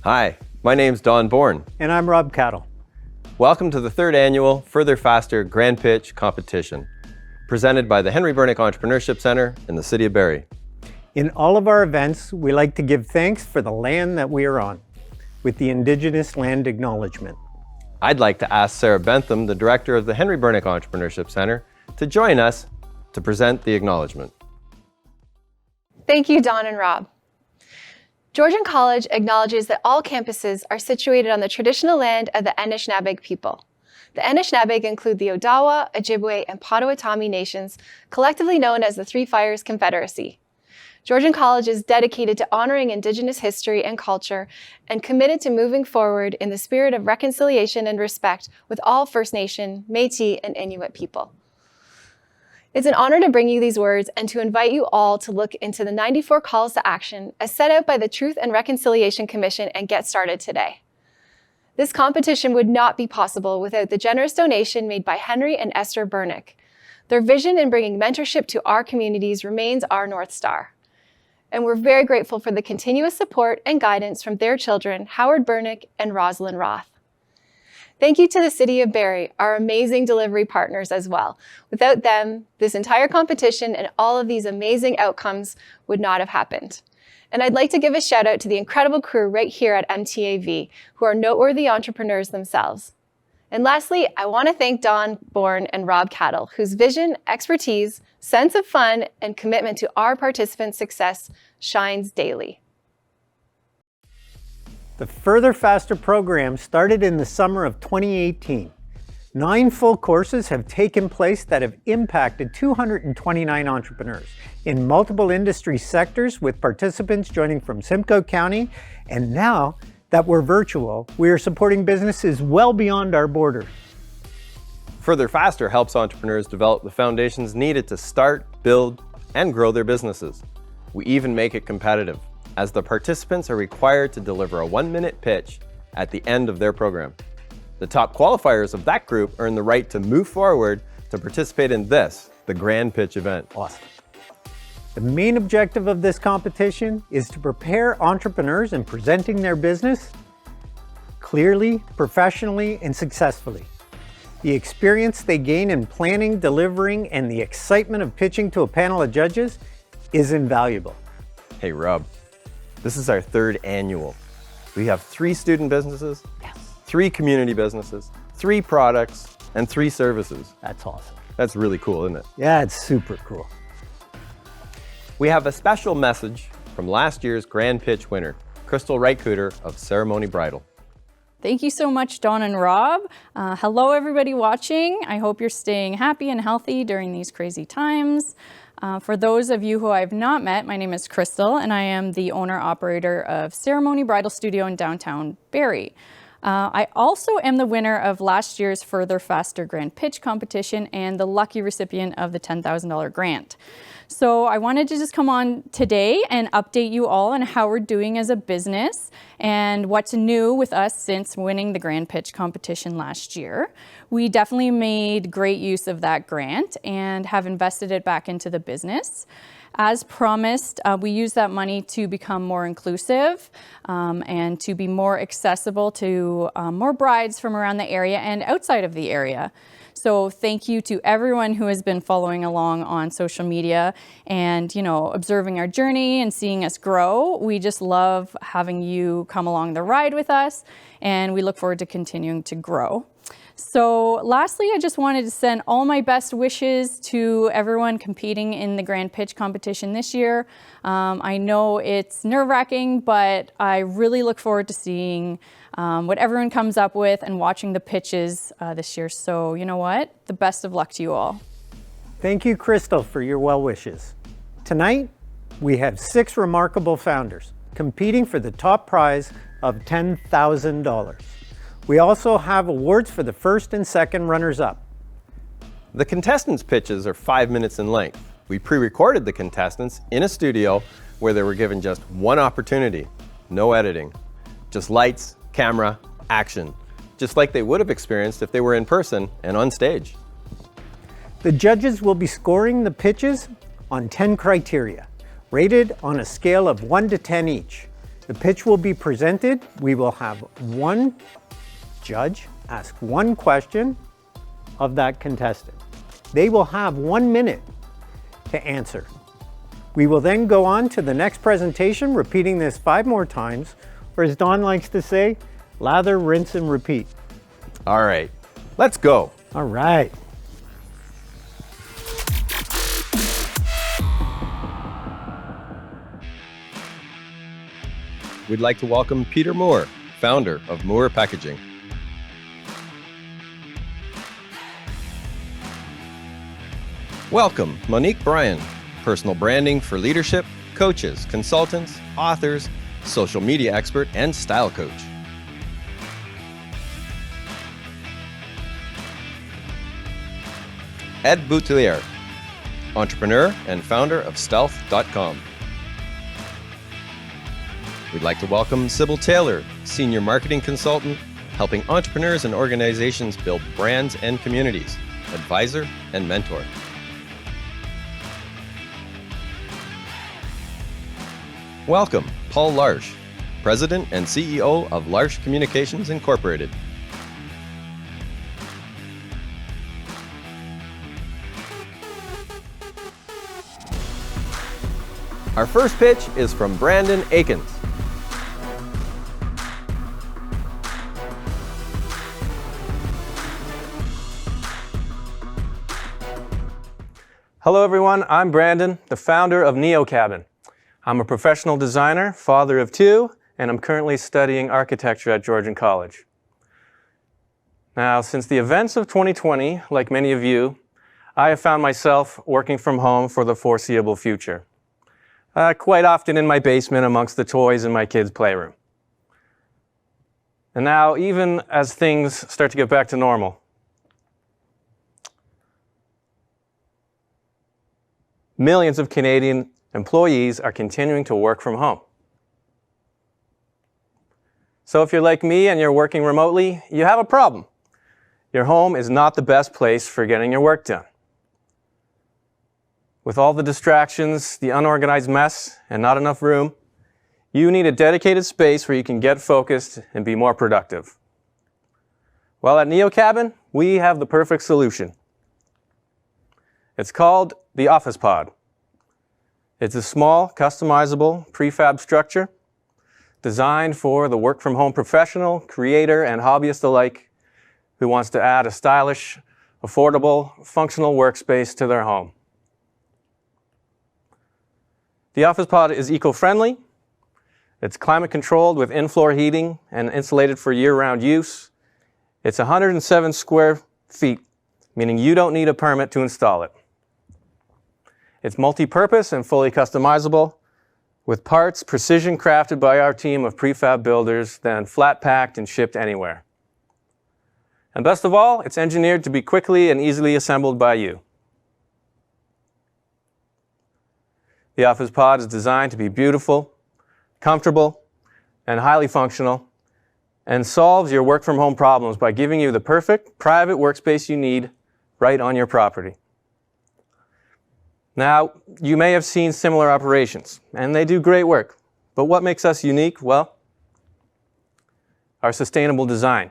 Hi, my name's Don Bourne. And I'm Rob Cattle. Welcome to the third annual Further Faster Grand Pitch Competition, presented by the Henry Bernick Entrepreneurship Center in the city of Barrie. In all of our events, we like to give thanks for the land that we are on, with the Indigenous Land Acknowledgement. I'd like to ask Sarah Bentham, the director of the Henry Bernick Entrepreneurship Center, to join us to present the acknowledgement. Thank you, Don and Rob. Georgian College acknowledges that all campuses are situated on the traditional land of the Anishinaabe people. The Anishinaabe include the Odawa, Ojibwe, and Potawatomi nations, collectively known as the Three Fires Confederacy. Georgian College is dedicated to honoring Indigenous history and culture and committed to moving forward in the spirit of reconciliation and respect with all First Nation, Métis, and Inuit people. It's an honor to bring you these words and to invite you all to look into the 94 calls to action as set out by the Truth and Reconciliation Commission and get started today. This competition would not be possible without the generous donation made by Henry and Esther Bernick. Their vision in bringing mentorship to our communities remains our North Star. And we're very grateful for the continuous support and guidance from their children, Howard Bernick and Rosalind Roth. Thank you to the City of Barrie, our amazing delivery partners as well. Without them, this entire competition and all of these amazing outcomes would not have happened. And I'd like to give a shout out to the incredible crew right here at MTAV, who are noteworthy entrepreneurs themselves. And lastly, I want to thank Don Bourne and Rob Cattle, whose vision, expertise, sense of fun, and commitment to our participants' success shines daily. The Further Faster program started in the summer of 2018. 9 full courses have taken place that have impacted 229 entrepreneurs in multiple industry sectors, with participants joining from Simcoe County. And now that we're virtual, we are supporting businesses well beyond our borders. Further Faster helps entrepreneurs develop the foundations needed to start, build, and grow their businesses. We even make it competitive, as the participants are required to deliver a 1-minute pitch at the end of their program. The top qualifiers of that group earn the right to move forward to participate in this, the Grand Pitch event. Awesome. The main objective of this competition is to prepare entrepreneurs in presenting their business clearly, professionally, and successfully. The experience they gain in planning, delivering, and the excitement of pitching to a panel of judges is invaluable. Hey Rob, this is our 3rd annual. We have 3 student businesses, 3 community businesses, 3 products, and 3 services. That's awesome. That's really cool, isn't it? Yeah, it's super cool. We have a special message from last year's Grand Pitch winner, Crystal Wright-Cooter of Ceremony Bridal. Thank you so much, Don and Rob. Hello, everybody watching. I hope you're staying happy and healthy during these crazy times. For those of you who I've not met, my name is Crystal, and I am the owner-operator of Ceremony Bridal Studio in downtown Barrie. I also am the winner of last year's Further Faster Grand Pitch competition and the lucky recipient of the $10,000 grant. So I wanted to just come on today and update you all on how we're doing as a business and what's new with us since winning the Grand Pitch competition last year. We definitely made great use of that grant and have invested it back into the business. As promised, we use that money to become more inclusive and to be more accessible to more brides from around the area and outside of the area. So thank you to everyone who has been following along on social media and, observing our journey and seeing us grow. We just love having you come along the ride with us, and we look forward to continuing to grow. So lastly, I just wanted to send all my best wishes to everyone competing in the Grand Pitch competition this year. I know it's nerve-wracking, but I really look forward to seeing what everyone comes up with and watching the pitches this year. So you know what? The best of luck to you all. Thank you, Crystal, for your well wishes. Tonight, we have 6 remarkable founders competing for the top prize of $10,000. We also have awards for the first and second runners-up. The contestants' pitches are 5 minutes in length. We pre-recorded the contestants in a studio where they were given just one opportunity, no editing, just lights, camera, action, just like they would have experienced if they were in person and on stage. The judges will be scoring the pitches on 10 criteria, rated on a scale of 1 to 10 each. The pitch will be presented. We will have one judge ask one question of that contestant. They will have 1 minute to answer. We will then go on to the next presentation, repeating this 5 more times, or as Don likes to say, lather, rinse, and repeat. All right, let's go. All right. We'd like to welcome Peter Moore, founder of Moore Packaging. Welcome Monique Bryan, personal branding for leadership, coaches, consultants, authors, social media expert, and style coach. Ed Boutelier, entrepreneur and founder of Stealth.com. We'd like to welcome Sybil Taylor, senior marketing consultant, helping entrepreneurs and organizations build brands and communities, advisor and mentor. Welcome Paul Larche, president and CEO of Larche Communications Incorporated. Our first pitch is from BRANDYN AIKINS. Hello everyone, I'm Brandon, the founder of NeoCabin. I'm a professional designer, father of 2, and I'm currently studying architecture at Georgian College. Now, since the events of 2020, like many of you, I have found myself working from home for the foreseeable future. Quite often in my basement amongst the toys in my kids' playroom. And now, even as things start to get back to normal, millions of Canadian employees are continuing to work from home. So if you're like me and you're working remotely, you have a problem. Your home is not the best place for getting your work done. With all the distractions, the unorganized mess, and not enough room, you need a dedicated space where you can get focused and be more productive. Well, at NeoCabin, we have the perfect solution. It's called the Office Pod. It's a small, customizable prefab structure designed for the work-from-home professional, creator, and hobbyist alike who wants to add a stylish, affordable, functional workspace to their home. The Office Pod is eco-friendly. It's climate-controlled with in-floor heating and insulated for year-round use. It's 107 square feet, meaning you don't need a permit to install it. It's multi-purpose and fully customizable, with parts precision crafted by our team of prefab builders, then flat packed and shipped anywhere. And best of all, it's engineered to be quickly and easily assembled by you. The Office Pod is designed to be beautiful, comfortable, and highly functional, and solves your work-from-home problems by giving you the perfect private workspace you need right on your property. Now, you may have seen similar operations, and they do great work. But what makes us unique? Well, our sustainable design.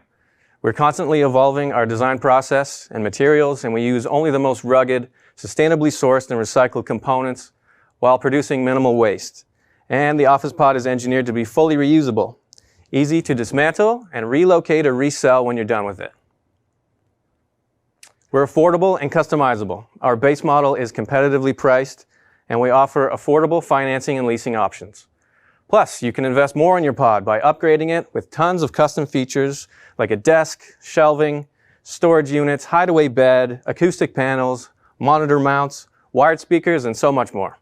We're constantly evolving our design process and materials, and we use only the most rugged, sustainably sourced and recycled components while producing minimal waste. And the Office Pod is engineered to be fully reusable, easy to dismantle and relocate or resell when you're done with it. We're affordable and customizable. Our base model is competitively priced, and we offer affordable financing and leasing options. Plus, you can invest more in your pod by upgrading it with tons of custom features like a desk, shelving, storage units, hideaway bed, acoustic panels, monitor mounts, wired speakers, and so much more.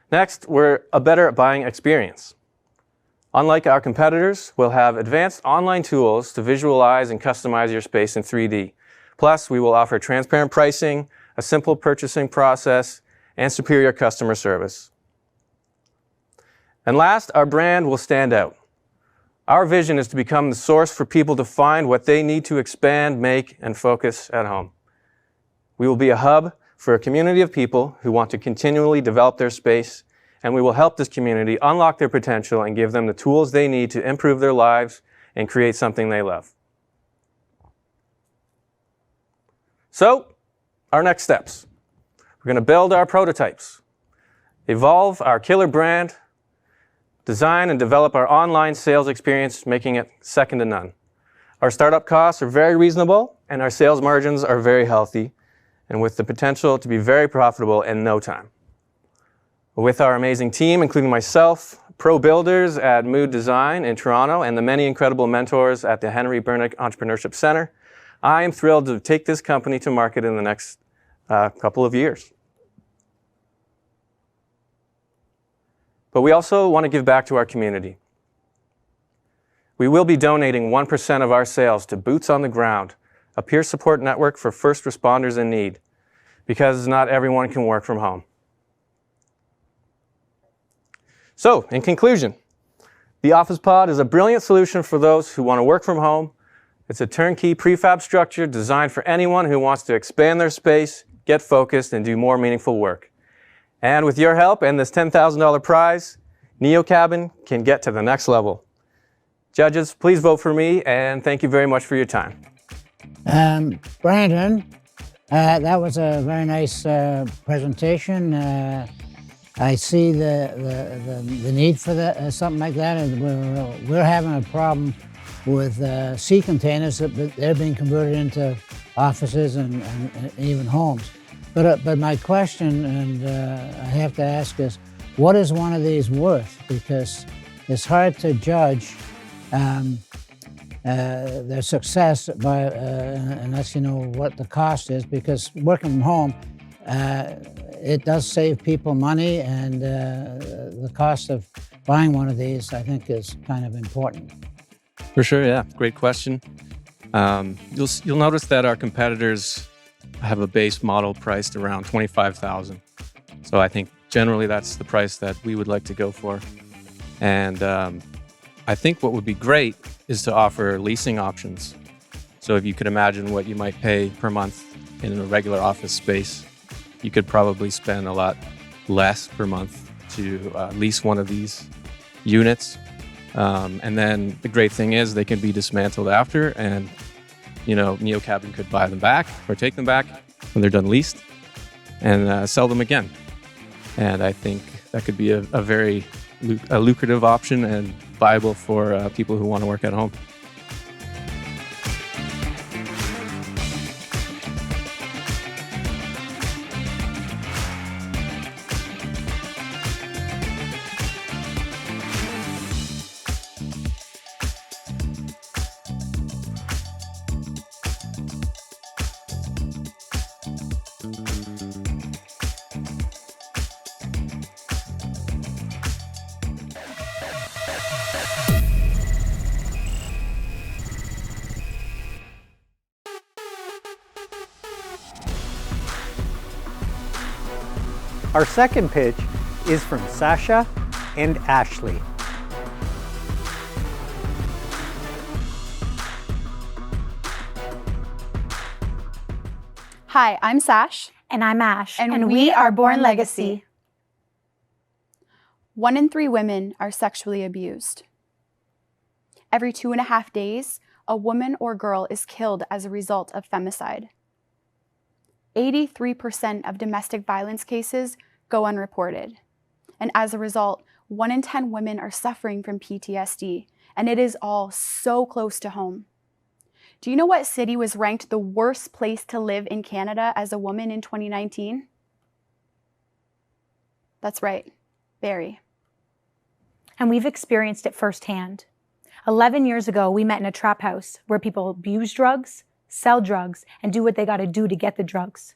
Next, we're a better buying experience. Unlike our competitors, we'll have advanced online tools to visualize and customize your space in 3D. Plus, we will offer transparent pricing, a simple purchasing process, and superior customer service. And last, our brand will stand out. Our vision is to become the source for people to find what they need to expand, make, and focus at home. We will be a hub for a community of people who want to continually develop their space, and we will help this community unlock their potential and give them the tools they need to improve their lives and create something they love. So, our next steps. We're going to build our prototypes, evolve our killer brand, design and develop our online sales experience, making it second to none. Our startup costs are very reasonable, and our sales margins are very healthy, and with the potential to be very profitable in no time. With our amazing team, including myself, pro builders at Mood Design in Toronto, and the many incredible mentors at the Henry Bernick Entrepreneurship Center, I am thrilled to take this company to market in the next couple of years. But we also want to give back to our community. We will be donating 1% of our sales to Boots on the Ground, a peer support network for first responders in need, because not everyone can work from home. So, in conclusion, the Office Pod is a brilliant solution for those who want to work from home. It's a turnkey prefab structure designed for anyone who wants to expand their space, get focused, and do more meaningful work. And with your help and this $10,000 prize, NeoCabin can get to the next level. Judges, please vote for me, and thank you very much for your time. Brandon, that was a very nice presentation. I see the need for that, something like that. And we're having a problem with sea containers that they're being converted into offices and even homes. But my question, and I have to ask is, what is one of these worth? Because it's hard to judge their success by unless you know what the cost is, because working from home, it does save people money, and the cost of buying one of these, I think, is kind of important. For sure, yeah. Great question. You'll notice that our competitors have a base model priced around $25,000. So I think generally that's the price that we would like to go for. And I think what would be great is to offer leasing options. So if you could imagine what you might pay per month in a regular office space, you could probably spend a lot less per month to lease one of these units. And then the great thing is they can be dismantled after, and NeoCabin could buy them back or take them back when they're done leased and sell them again. And I think that could be a very lucrative option and viable for people who want to work at home. Our second pitch is from Sasha and Ashley. Hi, I'm Sash. And I'm Ash. And we are Born Legacy. 1 in 3 women are sexually abused. Every 2.5 days, a woman or girl is killed as a result of femicide. 83% of domestic violence cases go unreported. And as a result, 1 in 10 women are suffering from PTSD, and it is all so close to home. Do you know what city was ranked the worst place to live in Canada as a woman in 2019? That's right, Barrie. And we've experienced it firsthand. 11 years ago, we met in a trap house where people abuse drugs, sell drugs, and do what they got to do to get the drugs.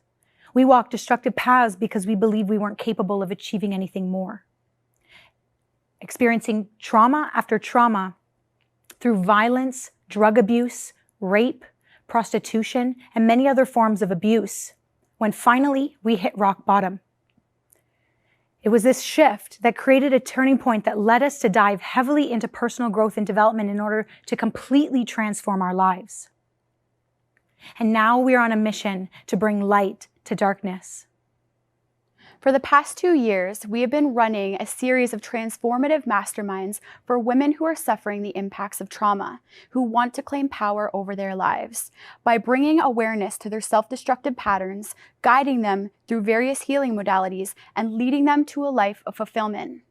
We walked destructive paths because we believed we weren't capable of achieving anything more. Experiencing trauma after trauma through violence, drug abuse, rape, prostitution, and many other forms of abuse, when finally we hit rock bottom. It was this shift that created a turning point that led us to dive heavily into personal growth and development in order to completely transform our lives. And now we're on a mission to bring light to darkness. For the past 2 years, we have been running a series of transformative masterminds for women who are suffering the impacts of trauma, who want to claim power over their lives, by bringing awareness to their self-destructive patterns, guiding them through various healing modalities, and leading them to a life of fulfillment.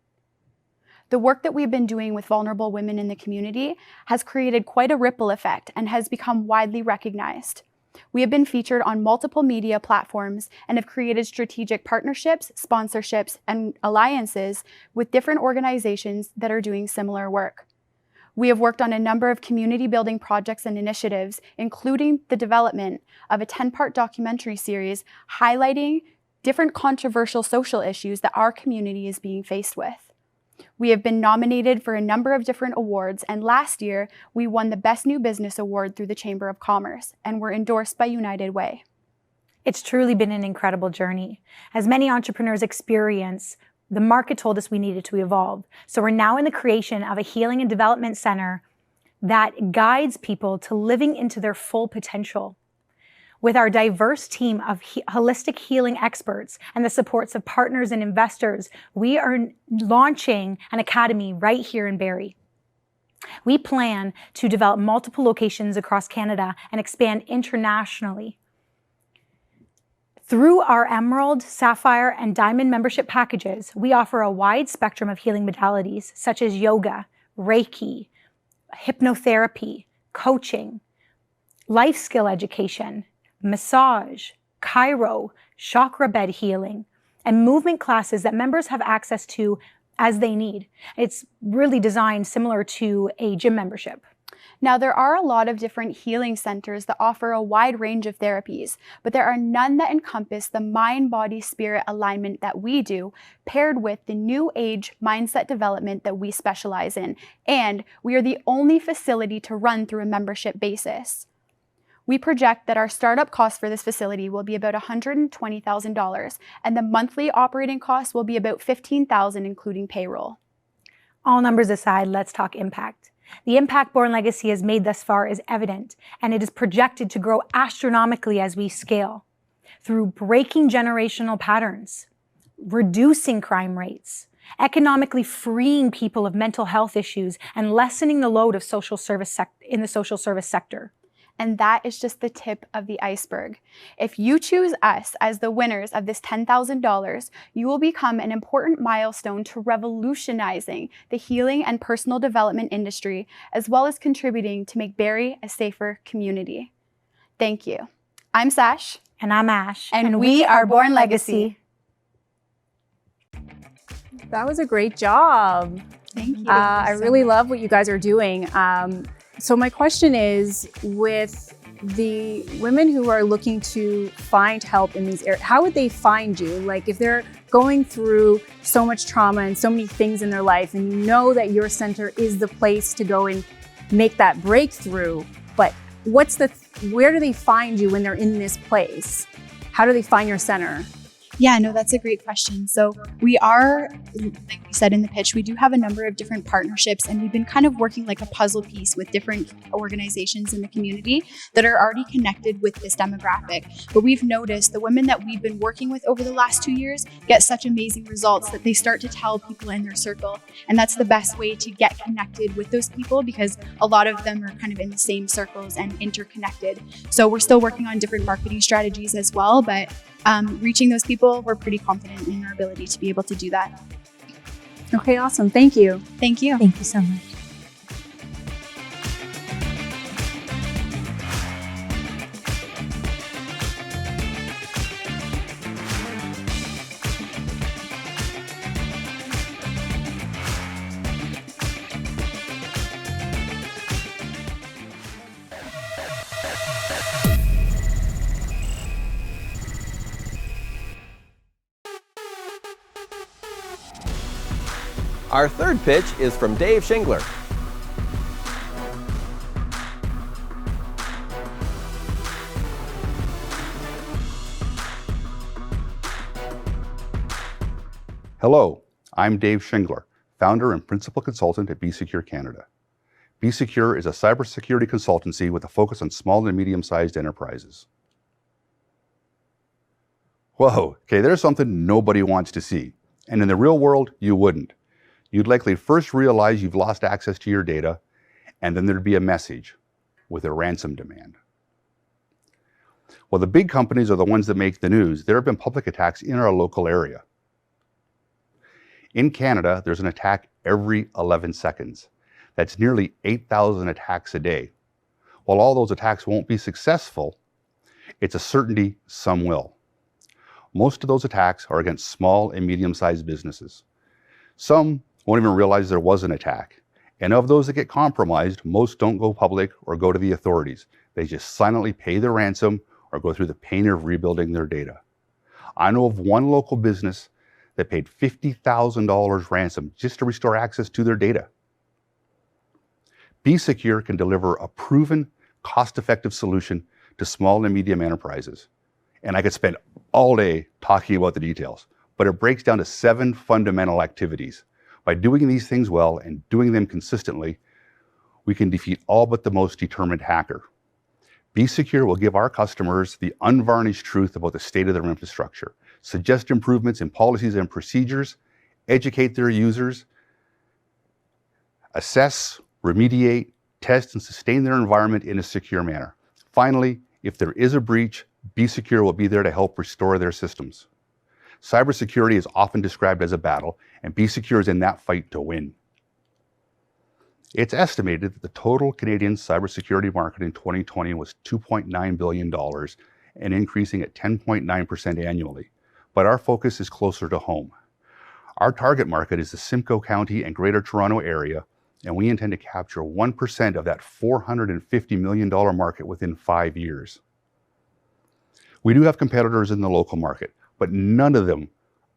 The work that we've been doing with vulnerable women in the community has created quite a ripple effect and has become widely recognized. We have been featured on multiple media platforms and have created strategic partnerships, sponsorships, and alliances with different organizations that are doing similar work. We have worked on a number of community building projects and initiatives, including the development of a 10-part documentary series highlighting different controversial social issues that our community is being faced with. We have been nominated for a number of different awards, and last year we won the Best New Business Award through the Chamber of Commerce and were endorsed by United Way. It's truly been an incredible journey. As many entrepreneurs experience, the market told us we needed to evolve. So we're now in the creation of a healing and development center that guides people to living into their full potential. With our diverse team of holistic healing experts and the supports of partners and investors, we are launching an academy right here in Barrie. We plan to develop multiple locations across Canada and expand internationally. Through our Emerald, Sapphire, and Diamond membership packages, we offer a wide spectrum of healing modalities such as yoga, Reiki, hypnotherapy, coaching, life skill education, massage, chiro, chakra bed healing, and movement classes that members have access to as they need. It's really designed similar to a gym membership. Now, there are a lot of different healing centers that offer a wide range of therapies, but there are none that encompass the mind-body-spirit alignment that we do, paired with the new age mindset development that we specialize in, and we are the only facility to run through a membership basis. We project that our startup cost for this facility will be about $120,000, and the monthly operating costs will be about $15,000, including payroll. All numbers aside, let's talk impact. The impact Born Legacy has made thus far is evident, and it is projected to grow astronomically as we scale through breaking generational patterns, reducing crime rates, economically freeing people of mental health issues, and lessening the load of in the social service sector. And that is just the tip of the iceberg. If you choose us as the winners of this $10,000, you will become an important milestone to revolutionizing the healing and personal development industry, as well as contributing to make Barrie a safer community. Thank you. I'm Sash. And I'm Ash. And we are Born Legacy. That was a great job. Thank you. I really love what you guys are doing. So my question is, with the women who are looking to find help in these areas, how would they find you? Like if they're going through so much trauma and so many things in their life, and you know that your center is the place to go and make that breakthrough, but where do they find you when they're in this place? How do they find your center? Yeah, no, that's a great question. So we are, like we said in the pitch, we do have a number of different partnerships, and we've been kind of working like a puzzle piece with different organizations in the community that are already connected with this demographic. But we've noticed the women that we've been working with over the last 2 years get such amazing results that they start to tell people in their circle. And that's the best way to get connected with those people, because a lot of them are kind of in the same circles and interconnected. So we're still working on different marketing strategies as well, but reaching those people, we're pretty confident in our ability to be able to do that. Okay, awesome. Thank you. Thank you. Thank you so much. Our third pitch is from Dave Shingler. Hello, I'm Dave Shingler, founder and principal consultant at B-Secure Canada. B-Secure is a cybersecurity consultancy with a focus on small and medium-sized enterprises. Whoa, okay, there's something nobody wants to see. And in the real world, you wouldn't. You'd likely first realize you've lost access to your data, and then there'd be a message with a ransom demand. Well, the big companies are the ones that make the news. There have been public attacks in our local area. In Canada, there's an attack every 11 seconds. That's nearly 8,000 attacks a day. While all those attacks won't be successful, it's a certainty some will. Most of those attacks are against small and medium-sized businesses. Some won't even realize there was an attack. And of those that get compromised, most don't go public or go to the authorities. They just silently pay the ransom or go through the pain of rebuilding their data. I know of one local business that paid $50,000 ransom just to restore access to their data. BSecure can deliver a proven, cost-effective solution to small and medium enterprises. And I could spend all day talking about the details, but it breaks down to 7 fundamental activities. By doing these things well and doing them consistently, we can defeat all but the most determined hacker. BSecure will give our customers the unvarnished truth about the state of their infrastructure, suggest improvements in policies and procedures, educate their users, assess, remediate, test, and sustain their environment in a secure manner. Finally, if there is a breach, BSecure will be there to help restore their systems. Cybersecurity is often described as a battle, and BSecure is in that fight to win. It's estimated that the total Canadian cybersecurity market in 2020 was $2.9 billion and increasing at 10.9% annually. But our focus is closer to home. Our target market is the Simcoe County and Greater Toronto area, and we intend to capture 1% of that $450 million market within 5 years. We do have competitors in the local market, but none of them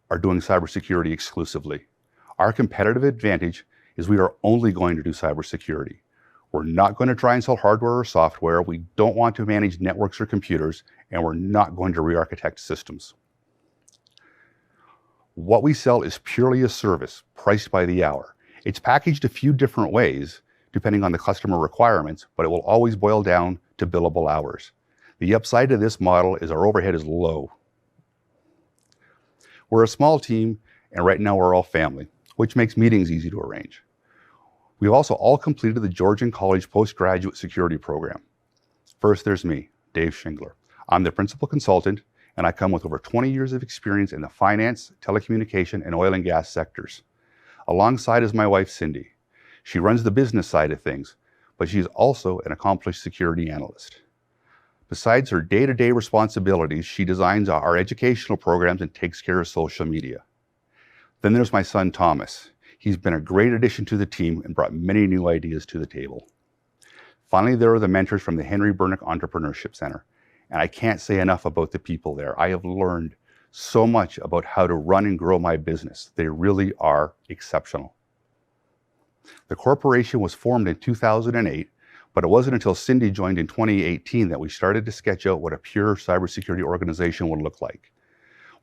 are doing cybersecurity exclusively. Our competitive advantage is we are only going to do cybersecurity. We're not going to try and sell hardware or software. We don't want to manage networks or computers, and we're not going to re-architect systems. What we sell is purely a service priced by the hour. It's packaged a few different ways depending on the customer requirements, but it will always boil down to billable hours. The upside of this model is our overhead is low. We're a small team, and right now we're all family, which makes meetings easy to arrange. We've also all completed the Georgian College Postgraduate Security Program. First, there's me, Dave Shingler. I'm the principal consultant, and I come with over 20 years of experience in the finance, telecommunication, and oil and gas sectors. Alongside is my wife, Cindy. She runs the business side of things, but she's also an accomplished security analyst. Besides her day-to-day responsibilities, she designs our educational programs and takes care of social media. Then there's my son, Thomas. He's been a great addition to the team and brought many new ideas to the table. Finally, there are the mentors from the Henry Bernick Entrepreneurship Center. And I can't say enough about the people there. I have learned so much about how to run and grow my business. They really are exceptional. The corporation was formed in 2008, but it wasn't until Cindy joined in 2018 that we started to sketch out what a pure cybersecurity organization would look like.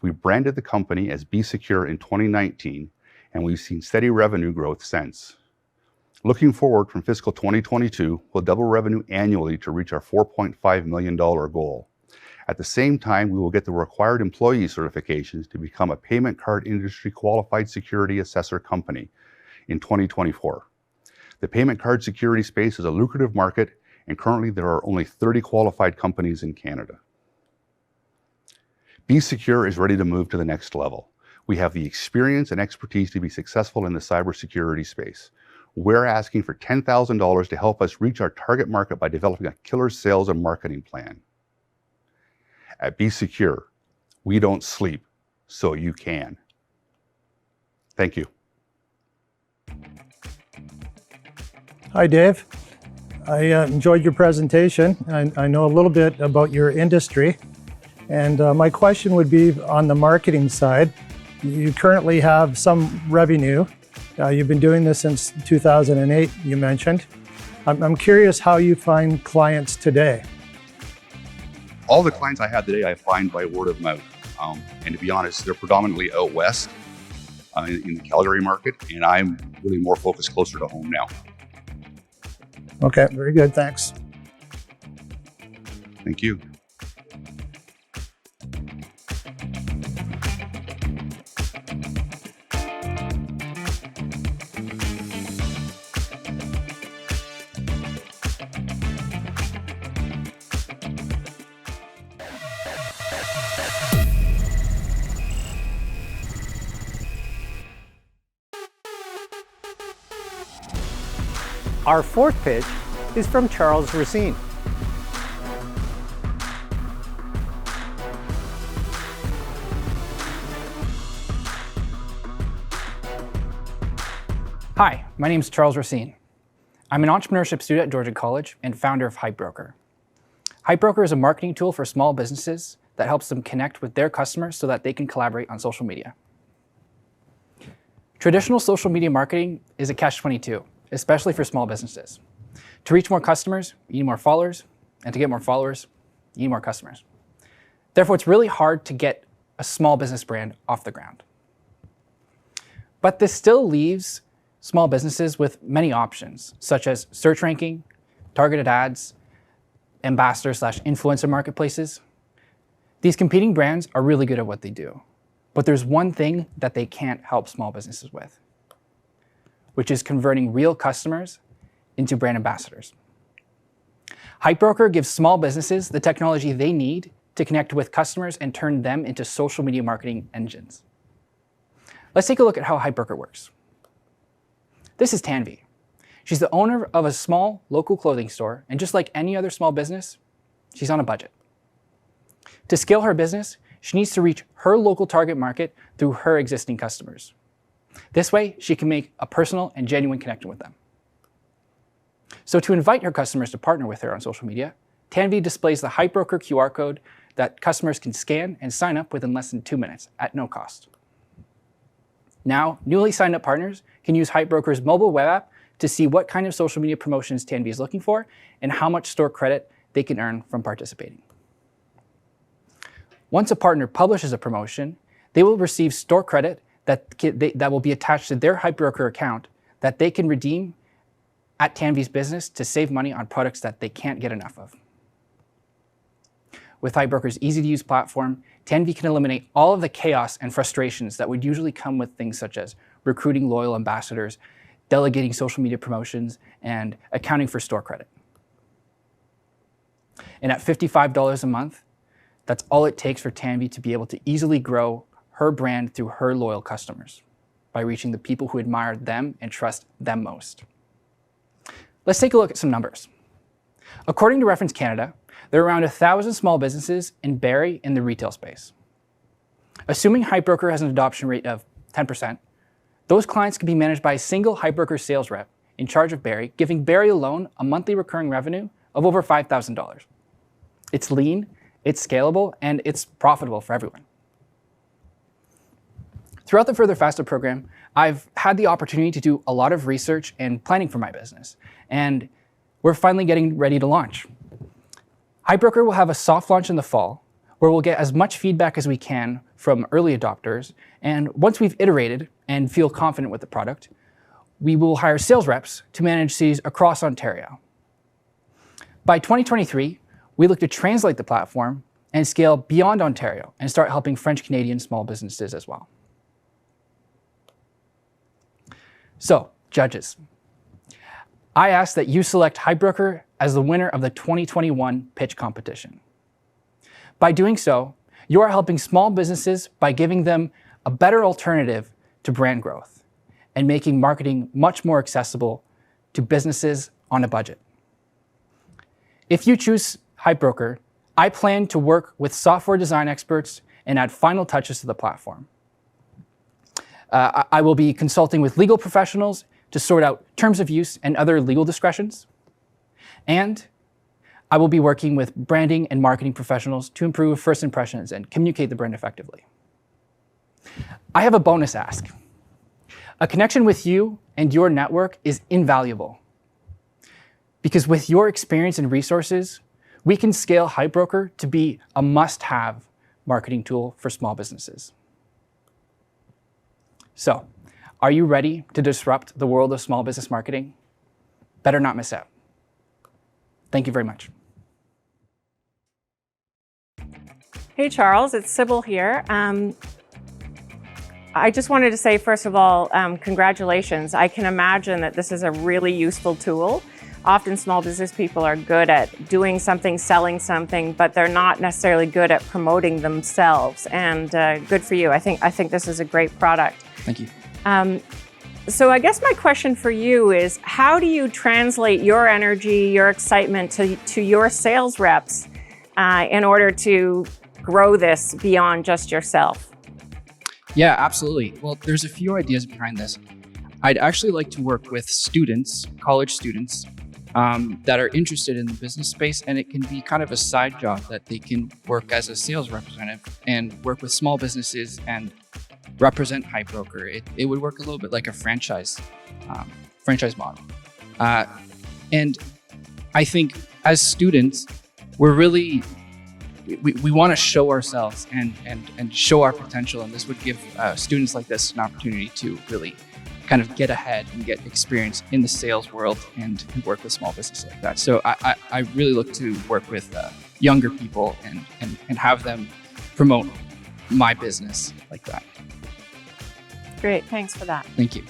We branded the company as BSecure in 2019, and we've seen steady revenue growth since. Looking forward from fiscal 2022, we'll double revenue annually to reach our $4.5 million goal. At the same time, we will get the required employee certifications to become a payment card industry qualified security assessor company in 2024. The payment card security space is a lucrative market, and currently there are only 30 qualified companies in Canada. BSecure is ready to move to the next level. We have the experience and expertise to be successful in the cybersecurity space. We're asking for $10,000 to help us reach our target market by developing a killer sales and marketing plan. At BSecure, we don't sleep, so you can. Thank you. Hi, Dave. I enjoyed your presentation. I know a little bit about your industry. And my question would be on the marketing side. You currently have some revenue. You've been doing this since 2008, you mentioned. I'm curious how you find clients today. All the clients I have today, I find by word of mouth. And to be honest, they're predominantly out west in the Calgary market, and I'm really more focused closer to home now. Okay, very good, thanks. Thank you. Our fourth pitch is from Charles RACINE. Hi, my name is Charles RACINE. I'm an entrepreneurship student at Georgia College and founder of HypeBroker. HypeBroker is a marketing tool for small businesses that helps them connect with their customers so that they can collaborate on social media. Traditional social media marketing is a catch-22, especially for small businesses. To reach more customers, you need more followers, and to get more followers, you need more customers. Therefore, it's really hard to get a small business brand off the ground. But this still leaves small businesses with many options, such as search ranking, targeted ads, ambassador/influencer marketplaces. These competing brands are really good at what they do, but there's one thing that they can't help small businesses with, which is converting real customers into brand ambassadors. HypeBroker gives small businesses the technology they need to connect with customers and turn them into social media marketing engines. Let's take a look at how HypeBroker works. This is Tanvi. She's the owner of a small local clothing store, and just like any other small business, she's on a budget. To scale her business, she needs to reach her local target market through her existing customers. This way, she can make a personal and genuine connection with them. So to invite her customers to partner with her on social media, Tanvi displays the HypeBroker QR code that customers can scan and sign up within less than 2 minutes at no cost. Now, newly signed up partners can use HypeBroker's mobile web app to see what kind of social media promotions Tanvi is looking for and how much store credit they can earn from participating. Once a partner publishes a promotion, they will receive store credit that will be attached to their HypeBroker account that they can redeem at Tanvi's business to save money on products that they can't get enough of. With HypeBroker's easy-to-use platform, Tanvi can eliminate all of the chaos and frustrations that would usually come with things such as recruiting loyal ambassadors, delegating social media promotions, and accounting for store credit. And at $55 a month, that's all it takes for Tanvi to be able to easily grow her brand through her loyal customers by reaching the people who admire them and trust them most. Let's take a look at some numbers. According to Reference Canada, there are around 1,000 small businesses in Barrie in the retail space. Assuming HypeBroker has an adoption rate of 10%, those clients can be managed by a single HypeBroker sales rep in charge of Barrie, giving Barrie alone a monthly recurring revenue of over $5,000. It's lean, it's scalable, and it's profitable for everyone. Throughout the Further Faster program, I've had the opportunity to do a lot of research and planning for my business, and we're finally getting ready to launch. HypeBroker will have a soft launch in the fall, where we'll get as much feedback as we can from early adopters, and once we've iterated and feel confident with the product, we will hire sales reps to manage cities across Ontario. By 2023, we look to translate the platform and scale beyond Ontario and start helping French-Canadian small businesses as well. So, judges, I ask that you select HypeBroker as the winner of the 2021 pitch competition. By doing so, you are helping small businesses by giving them a better alternative to brand growth and making marketing much more accessible to businesses on a budget. If you choose HypeBroker, I plan to work with software design experts and add final touches to the platform. I will be consulting with legal professionals to sort out terms of use and other legal discretions. And I will be working with branding and marketing professionals to improve first impressions and communicate the brand effectively. I have a bonus ask. A connection with you and your network is invaluable, because with your experience and resources, we can scale HypeBroker to be a must-have marketing tool for small businesses. So, are you ready to disrupt the world of small business marketing? Better not miss out. Thank you very much. Hey Charles, it's Sybil here. I just wanted to say, first of all, congratulations. I can imagine that this is a really useful tool. Often small business people are good at doing something, selling something, but they're not necessarily good at promoting themselves. And good for you. I think this is a great product. Thank you. So I guess my question for you is, how do you translate your energy, your excitement to your sales reps in order to grow this beyond just yourself? Yeah, absolutely. Well, there's a few ideas behind this. I'd actually like to work with students, college students, that are interested in the business space, and it can be kind of a side job that they can work as a sales representative and work with small businesses and represent High Broker. It would work a little bit like a franchise model. And I think as students, we're really, we want to show ourselves and show our potential, and this would give students like this an opportunity to really kind of get ahead and get experience in the sales world and work with small businesses like that. So I really look to work with younger people and have them promote my business like that. Great, thanks for that. Thank you.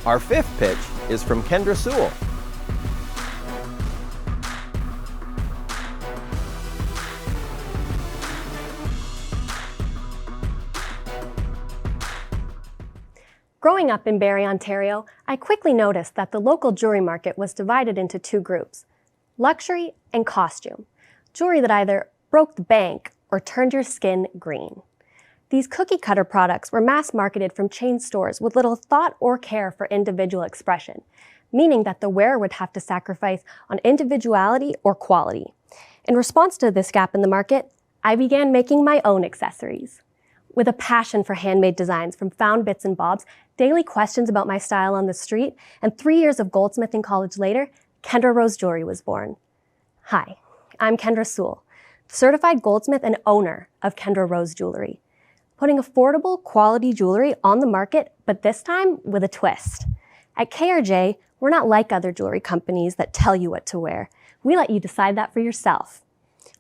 Our fifth pitch is from KENDRA SEWELL. Growing up in Barrie, Ontario, I quickly noticed that the local jewelry market was divided into two groups: luxury and costume, jewelry that either broke the bank or turned your skin green. These cookie-cutter products were mass-marketed from chain stores with little thought or care for individual expression, meaning that the wearer would have to sacrifice on individuality or quality. In response to this gap in the market, I began making my own accessories. With a passion for handmade designs from found bits and bobs, daily questions about my style on the street, and 3 years of goldsmithing college later, KENDRA Rose Jewelry was born. Hi, I'm KENDRA SEWELL, certified goldsmith and owner of KENDRA Rose Jewelry, putting affordable, quality jewelry on the market, but this time with a twist. At KRJ, we're not like other jewelry companies that tell you what to wear. We let you decide that for yourself.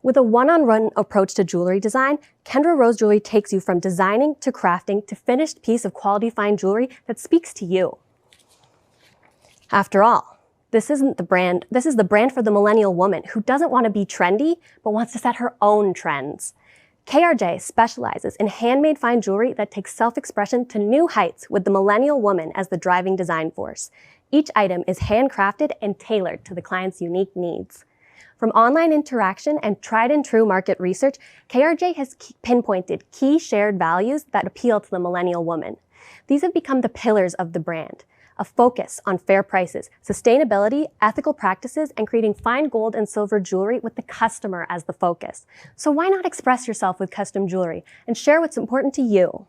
With a one-on-one approach to jewelry design, KENDRA Rose Jewelry takes you from designing to crafting to finished piece of quality fine jewelry that speaks to you. After all, this is the brand for the millennial woman who doesn't want to be trendy, but wants to set her own trends. KRJ specializes in handmade fine jewelry that takes self-expression to new heights with the millennial woman as the driving design force. Each item is handcrafted and tailored to the client's unique needs. From online interaction and tried and true market research, KRJ has pinpointed key shared values that appeal to the millennial woman. These have become the pillars of the brand: a focus on fair prices, sustainability, ethical practices, and creating fine gold and silver jewelry with the customer as the focus. So why not express yourself with custom jewelry and share what's important to you?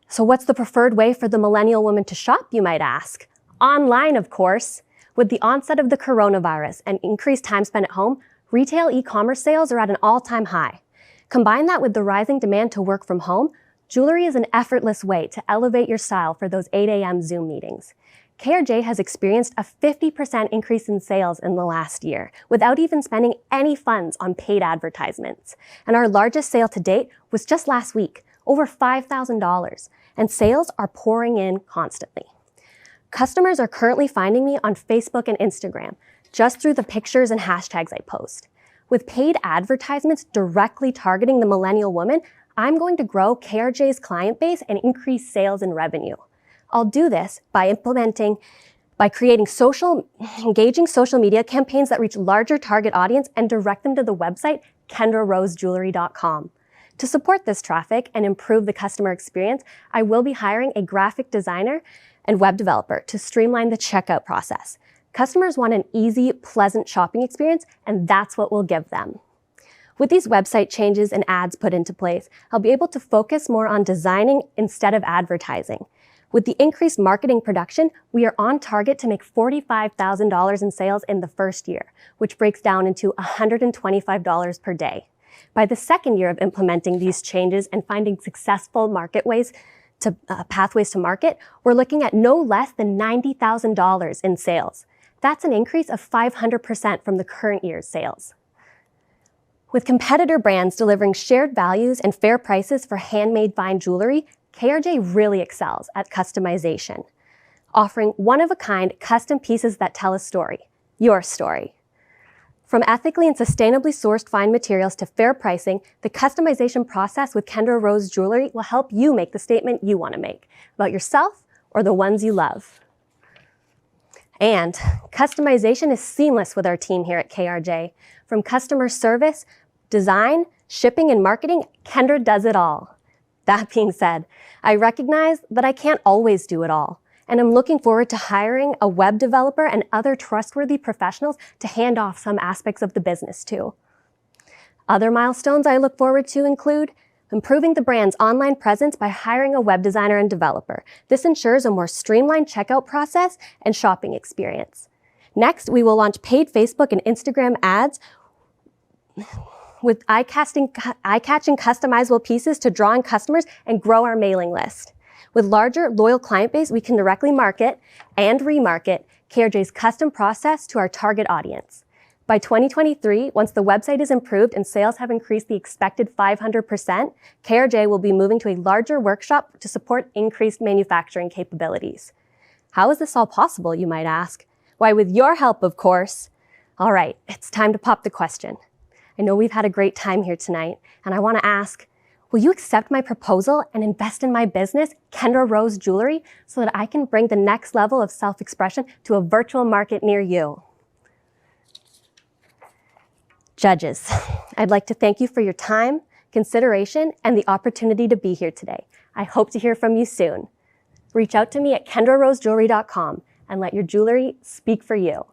So what's the preferred way for the millennial woman to shop, you might ask? Online, of course. With the onset of the coronavirus and increased time spent at home, retail e-commerce sales are at an all-time high. Combine that with the rising demand to work from home, jewelry is an effortless way to elevate your style for those 8 a.m. Zoom meetings. KRJ has experienced a 50% increase in sales in the last year without even spending any funds on paid advertisements. And our largest sale to date was just last week, over $5,000, and sales are pouring in constantly. Customers are currently finding me on Facebook and Instagram just through the pictures and hashtags I post. With paid advertisements directly targeting the millennial woman, I'm going to grow KRJ's client base and increase sales and revenue. I'll do this by creating engaging social media campaigns that reach larger target audience and direct them to the website KendraRoseJewelry.com. To support this traffic and improve the customer experience, I will be hiring a graphic designer and web developer to streamline the checkout process. Customers want an easy, pleasant shopping experience, and that's what we'll give them. With these website changes and ads put into place, I'll be able to focus more on designing instead of advertising. With the increased marketing production, we are on target to make $45,000 in sales in the first year, which breaks down into $125 per day. By the second year of implementing these changes and finding successful market ways pathways to market, we're looking at no less than $90,000 in sales. That's an increase of 500% from the current year's sales. With competitor brands delivering shared values and fair prices for handmade fine jewelry, KRJ really excels at customization, offering one-of-a-kind custom pieces that tell a story, your story. From ethically and sustainably sourced fine materials to fair pricing, the customization process with KENDRA Rose Jewelry will help you make the statement you want to make about yourself or the ones you love. And customization is seamless with our team here at KRJ. From customer service, design, shipping, and marketing, KENDRA does it all. That being said, I recognize that I can't always do it all, and I'm looking forward to hiring a web developer and other trustworthy professionals to hand off some aspects of the business too. Other milestones I look forward to include improving the brand's online presence by hiring a web designer and developer. This ensures a more streamlined checkout process and shopping experience. Next, we will launch paid Facebook and Instagram ads with eye-catching customizable pieces to draw in customers and grow our mailing list. With larger, loyal client base, we can directly market and remarket KRJ's custom process to our target audience. By 2023, once the website is improved and sales have increased the expected 500%, KRJ will be moving to a larger workshop to support increased manufacturing capabilities. How is this all possible, you might ask? Why, with your help, of course. All right, it's time to pop the question. I know we've had a great time here tonight, and I want to ask, will you accept my proposal and invest in my business, KENDRA Rose Jewelry, so that I can bring the next level of self-expression to a virtual market near you? Judges, I'd like to thank you for your time, consideration, and the opportunity to be here today. I hope to hear from you soon. Reach out to me at KendraRoseJewelry.com and let your jewelry speak for you.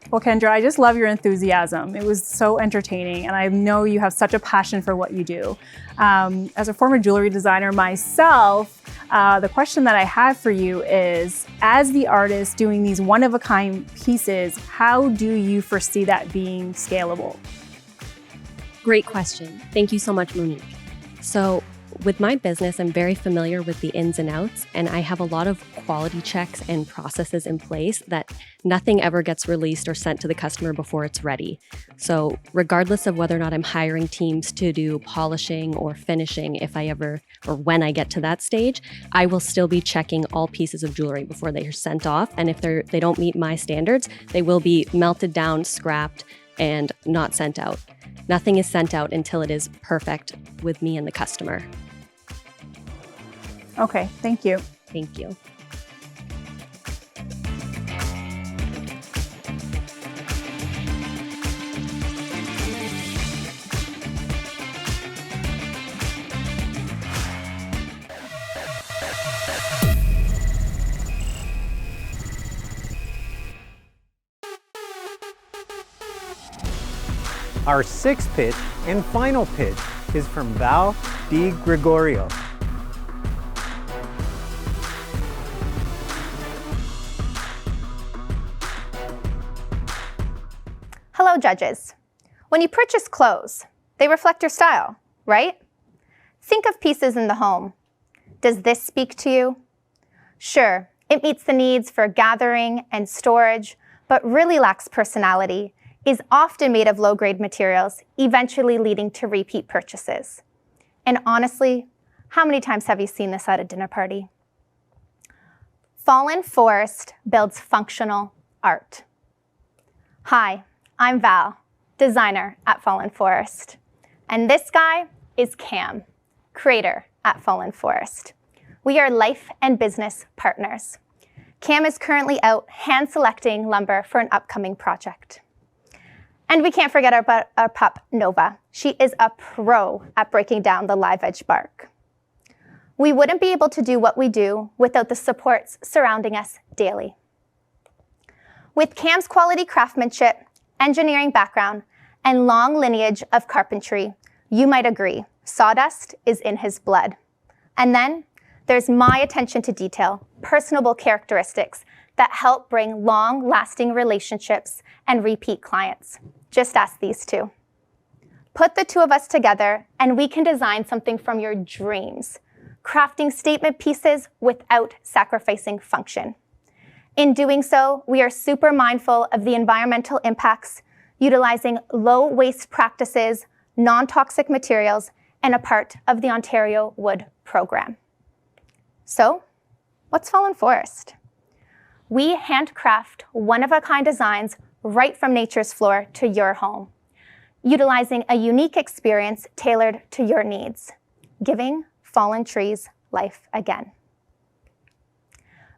Well, Kendra, I just love your enthusiasm. It was so entertaining, and I know you have such a passion for what you do. As a former jewelry designer myself, the question that I have for you is, as the artist doing these one-of-a-kind pieces, how do you foresee that being scalable? Great question. Thank you so much, Monique. So, with my business, I'm very familiar with the ins and outs, and I have a lot of quality checks and processes in place that nothing ever gets released or sent to the customer before it's ready. So regardless of whether or not I'm hiring teams to do polishing or finishing, if I ever or when I get to that stage, I will still be checking all pieces of jewelry before they are sent off. And if they don't meet my standards, they will be melted down, scrapped, and not sent out. Nothing is sent out until it is perfect with me and the customer. Okay, thank you. Thank you. Our sixth pitch and final pitch is from Val DiGregorio. Hello, judges. When you purchase clothes, they reflect your style, right? Think of pieces in the home. Does this speak to you? Sure, it meets the needs for gathering and storage, but really lacks personality, is often made of low-grade materials, eventually leading to repeat purchases. And honestly, how many times have you seen this at a dinner party? Fallen Forest builds functional art. Hi, I'm Val, designer at Fallen Forest. And this guy is Cam, creator at Fallen Forest. We are life and business partners. Cam is currently out hand-selecting lumber for an upcoming project. And we can't forget about our pup, Nova. She is a pro at breaking down the live edge bark. We wouldn't be able to do what we do without the supports surrounding us daily. With Cam's quality craftsmanship, engineering background, and long lineage of carpentry, you might agree, sawdust is in his blood. And then there's my attention to detail, personable characteristics that help bring long-lasting relationships and repeat clients. Just ask these two. Put the two of us together and we can design something from your dreams. crafting statement pieces without sacrificing function. In doing so, we are super mindful of the environmental impacts, utilizing low waste practices, non-toxic materials, and a part of the Ontario Wood Program. So, what's Fallen Forest? We handcraft one-of-a-kind designs right from nature's floor to your home, utilizing a unique experience tailored to your needs, giving fallen trees life again.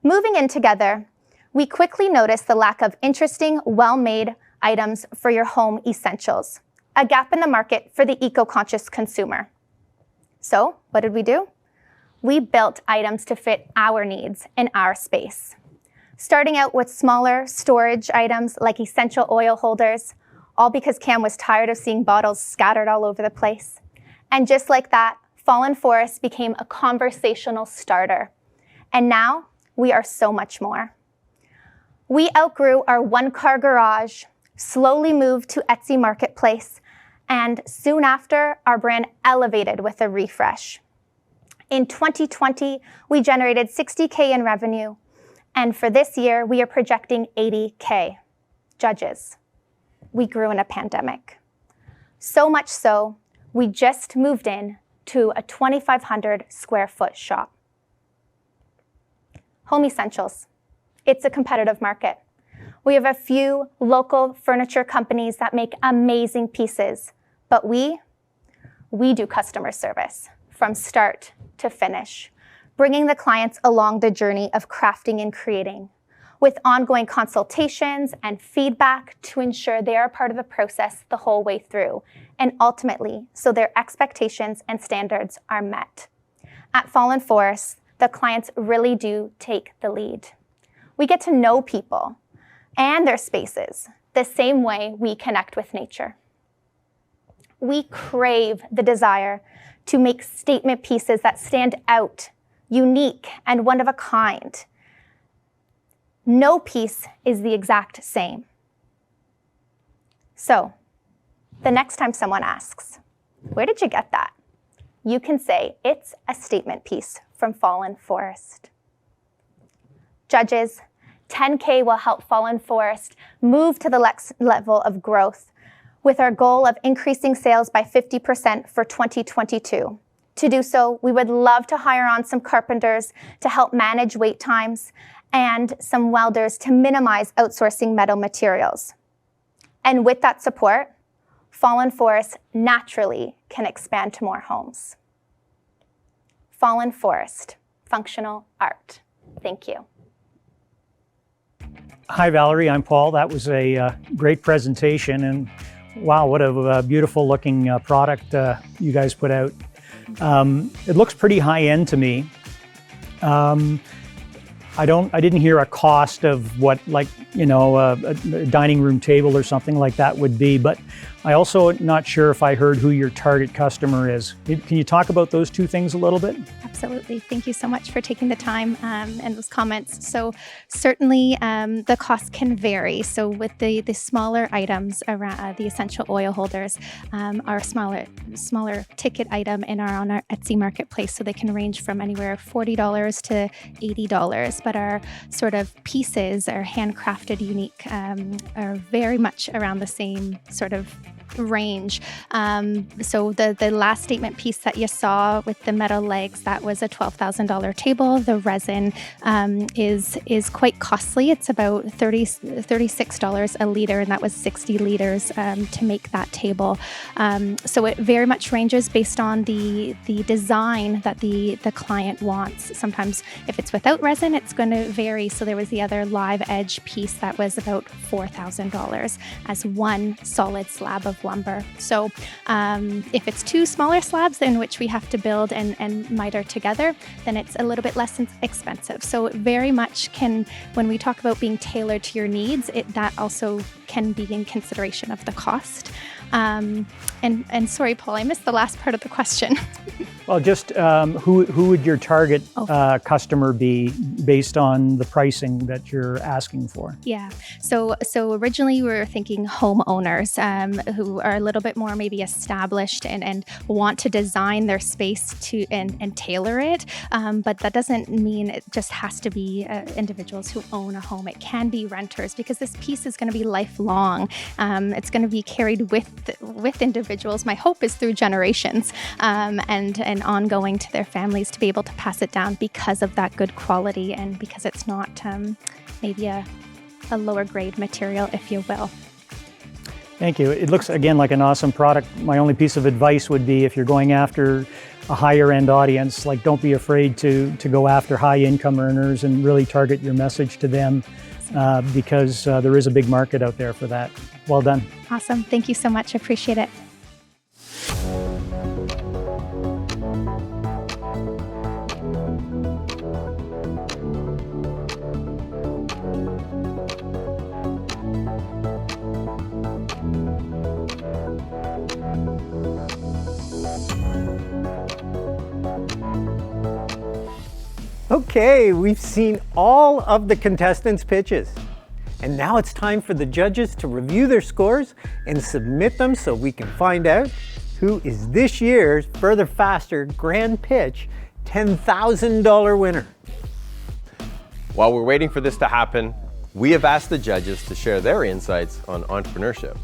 Moving in together, we quickly noticed the lack of interesting, well-made items for your home essentials, a gap in the market for the eco-conscious consumer. So, what did we do? We built items to fit our needs in our space. Starting out with smaller storage items like essential oil holders, all because Cam was tired of seeing bottles scattered all over the place. And just like that, Fallen Forest became a conversational starter. And now, we are so much more. We outgrew our one-car garage, slowly moved to Etsy Marketplace, and soon after, our brand elevated with a refresh. In 2020, we generated $60K in revenue, and for this year, we are projecting $80K. Judges, we grew in a pandemic. So much so, we just moved in to a 2,500 square foot shop. Home essentials. It's a competitive market. We have a few local furniture companies that make amazing pieces, but we do customer service from start to finish, bringing the clients along the journey of crafting and creating, with ongoing consultations and feedback to ensure they are part of the process the whole way through, and ultimately, so their expectations and standards are met. At Fallen Forest, the clients really do take the lead. We get to know people and their spaces the same way we connect with nature. We crave the desire to make statement pieces that stand out, unique, and one of a kind. No piece is the exact same. So, the next time someone asks, "Where did you get that?" you can say, "It's a statement piece from Fallen Forest." Judges, 10K will help Fallen Forest move to the next level of growth with our goal of increasing sales by 50% for 2022. To do so, we would love to hire on some carpenters to help manage wait times and some welders to minimize outsourcing metal materials. And with that support, Fallen Forest naturally can expand to more homes. Fallen Forest, functional art. Thank you. Hi, Valerie. I'm Paul. That was a great presentation, and wow, what a beautiful looking product you guys put out. It looks pretty high end to me. I didn't hear a cost of what, like, you know, a dining room table or something like that would be, but I also not sure if I heard who your target customer is. Can you talk about those two things a little bit? Absolutely. Thank you so much for taking the time and those comments. So certainly the cost can vary. So with the smaller items around the essential oil holders are smaller ticket item and are on our Etsy marketplace. So they can range from anywhere $40 to $80. But our sort of pieces, our handcrafted unique, are very much around the same sort of range. So the last statement piece that you saw with the metal legs, that was a $12,000 table. The resin is quite costly. It's about $36 a liter, and that was 60 liters to make that table. So it very much ranges based on the design that the client wants. Sometimes if it's without resin, it's going to vary. So there was the other live edge piece that was about $4,000 as one solid slab of lumber. So if it's two smaller slabs in which we have to build and miter together, then it's a little bit less expensive. So it very much can, when we talk about being tailored to your needs, that also can be in consideration of the cost. And sorry, Paul, I missed the last part of the question. Well, just who would your target customer be based on the pricing that you're asking for? Yeah, so originally we were thinking homeowners who are a little bit more maybe established and want to design their space to and tailor it, but that doesn't mean it just has to be individuals who own a home. It can be renters, because this piece is going to be lifelong. It's going to be carried with individuals. My hope is through generations and ongoing to their families, to be able to pass it down because of that good quality and because it's not maybe a lower grade material, if you will. Thank you. It looks, again, like an awesome product. My only piece of advice would be, if you're going after a higher end audience, like, don't be afraid to go after high income earners and really target your message to them, because there is a big market out there for that. Well done. Awesome. Thank you so much. Appreciate it. Okay, we've seen all of the contestants' pitches. And now it's time for the judges to review their scores and submit them so we can find out who is this year's Further Faster Grand Pitch $10,000 winner. While we're waiting for this to happen, we have asked the judges to share their insights on entrepreneurship.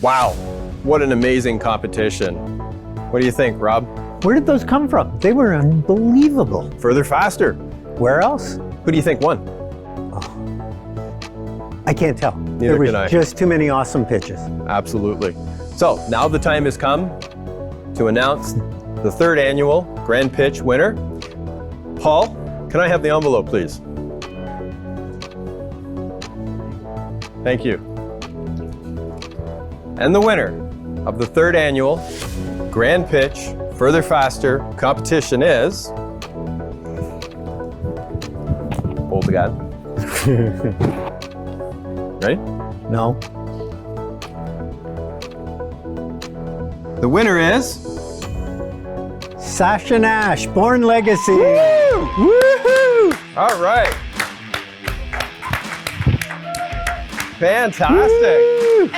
Wow, what an amazing competition. What do you think, Rob? Where did those come from? They were unbelievable. Further Faster. Where else? Who do you think won? I can't tell. Neither there can was I. just too many awesome pitches. Absolutely. So now the time has come to announce the third annual Grand Pitch winner. Paul, can I have the envelope, please? Thank you. And the winner of the third annual Grand Pitch Further Faster competition is... Hold the gun. Ready? No. The winner is... Sasha Nash, Born Legacy. Woo! Woohoo! All right. Fantastic.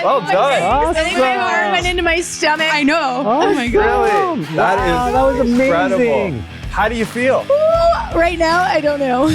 Well done. Awesome. My heart went into my stomach. I know. Oh my God. Really? That was amazing. Incredible. How do you feel? Ooh, right now, I don't know.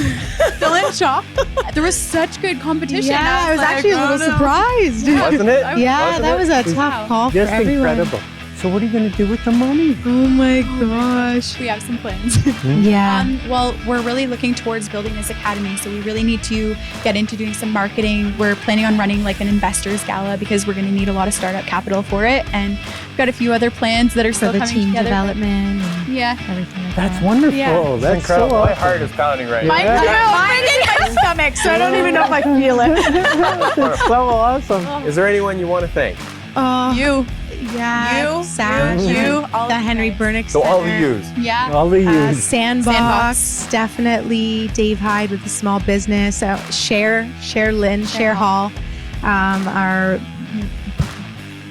Still in shock. There was such good competition. Yeah, I was actually a little surprised. Wasn't it? Yeah, that was a tough call for Just everyone. incredible. So what are you going to do with the money? Oh my gosh. We have some plans. Yeah. Well, we're really looking towards building this academy, so we really need to get into doing some marketing. We're planning on running like an investors gala because we're going to need a lot of startup capital for it, and we've got a few other plans that are still For the coming team together. development and Yeah. everything like That's that. wonderful. Yeah. That's Incredible. so My awesome. heart is pounding right Mine now. too. Mine in my stomach, so I don't even know if I feel it. That's so awesome. Is there anyone you want to thank? You. Yeah. You, Sash, you, all the of you Henry guys. Bernick So all the Center. yous. Yeah. All the use. Sandbox, definitely. Dave Hyde with the small business. Cher Lynn, Cher Hall, our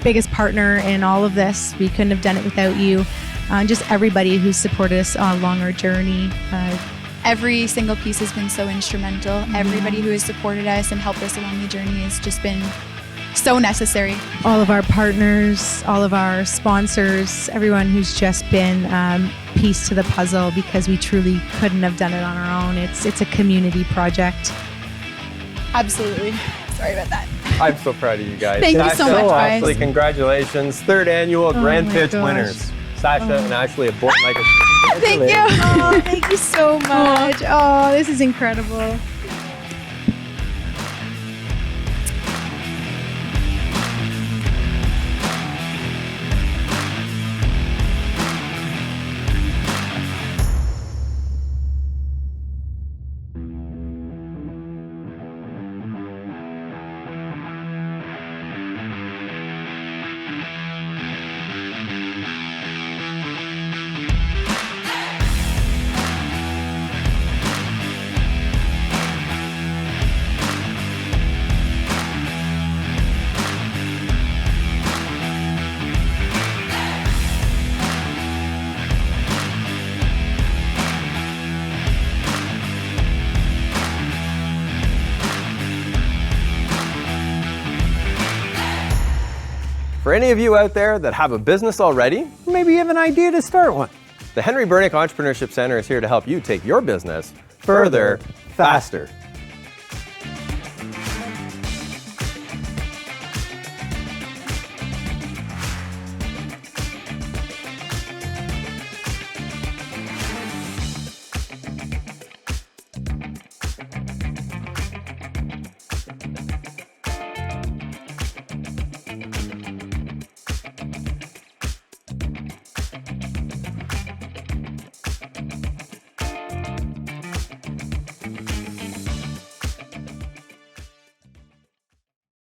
biggest partner in all of this. We couldn't have done it without you. Just everybody who supported us along our journey. Every single piece has been so instrumental. Everybody who has supported us and helped us along the journey has just been so necessary. All of our partners, all of our sponsors, everyone who's just been piece to the puzzle, because we truly couldn't have done it on our own. It's a community project. Absolutely. Sorry about that. I'm so proud of you guys. Thank you so much, guys. Ashley, congratulations. 3rd annual Grand my Pitch gosh. winners. Sasha and Ashley have both like Thank you. Oh, thank you so much. Oh, this is incredible. For any of you out there that have a business already, Maybe you have an idea to start one. the Henry Bernick Entrepreneurship Center is here to help you take your business further, faster.